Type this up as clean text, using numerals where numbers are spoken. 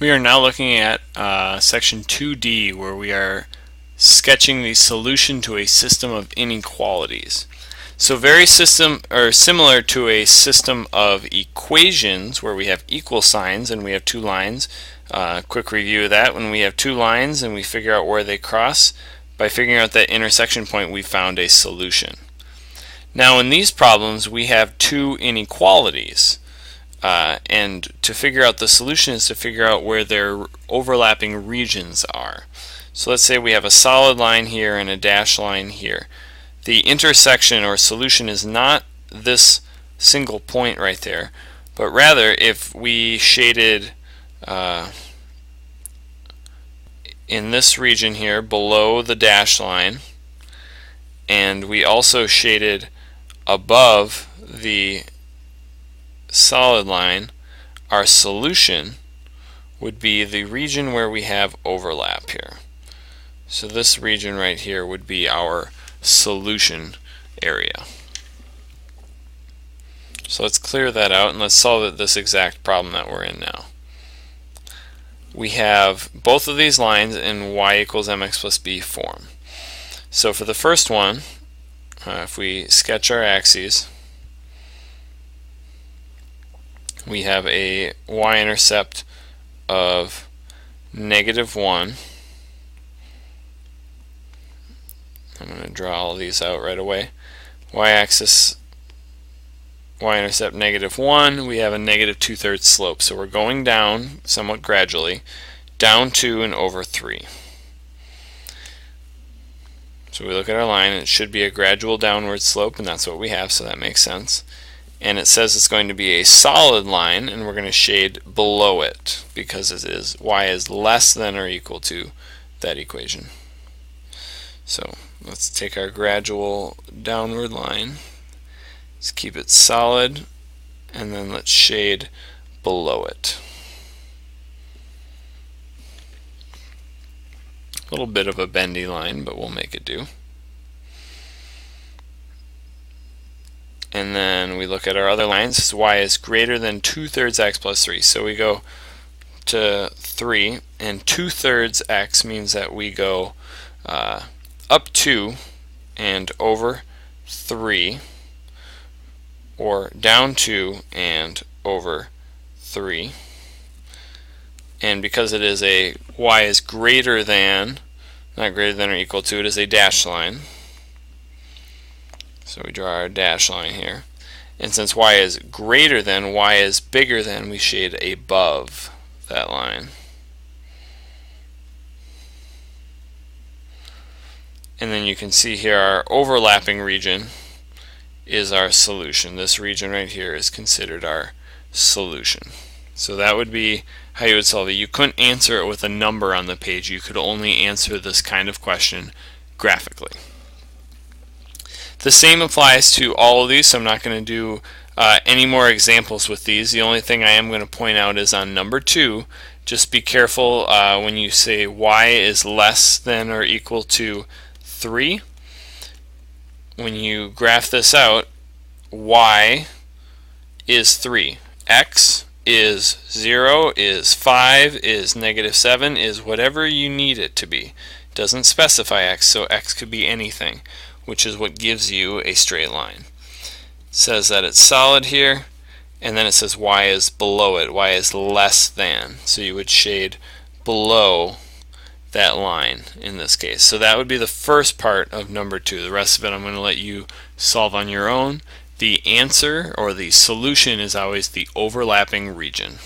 We are now looking at section 2D, where we are sketching the solution to a system of inequalities. So very similar to a system of equations where we have equal signs and we have two lines. Quick review of that: when we have two lines and we figure out where they cross, by figuring out that intersection point we found a solution. Now in these problems we have two inequalities. And to figure out the solution is to figure out where their overlapping regions are. So let's say we have a solid line here and a dashed line here. The intersection or solution is not this single point right there, but rather if we shaded in this region here below the dashed line, and we also shaded above the solid line, our solution would be the region where we have overlap here. So this region right here would be our solution area. So let's clear that out and let's solve this exact problem that we're in now. We have both of these lines in y equals mx plus b form. So for the first one, if we sketch our axes, we have a y-intercept of -1. I'm going to draw all these out right away. Y-axis, y-intercept -1, we have a -2/3 slope. So we're going down somewhat gradually, down 2 and over 3. So we look at our line, and it should be a gradual downward slope, and that's what we have, so that makes sense. And it says it's going to be a solid line, and we're going to shade below it because it is y is less than or equal to that equation. So let's take our gradual downward line, let's keep it solid, and then let's shade below it. A little bit of a bendy line, but we'll make it do. And then we look at our other lines. Y is greater than 2/3 x plus 3. So we go to 3, and 2/3 x means that we go up 2 and over 3, or down 2 and over 3. And because it is a y is greater than, not greater than or equal to, it is a dashed line. So we draw our dash line here. And since y is greater than, y is bigger than, we shade above that line. And then you can see here our overlapping region is our solution. This region right here is considered our solution. So that would be how you would solve it. You couldn't answer it with a number on the page. You could only answer this kind of question graphically. The same applies to all of these, so I'm not going to do any more examples with these. The only thing I am going to point out is on number 2, just be careful when you say y is less than or equal to 3. When you graph this out, y is 3, x is 0, is 5, is -7, is whatever you need it to be. It doesn't specify x, so x could be anything, which is what gives you a straight line. It says that it's solid here, and then it says y is below it, y is less than. So you would shade below that line in this case. So that would be the first part of number 2. The rest of it I'm going to let you solve on your own. The answer or the solution is always the overlapping region.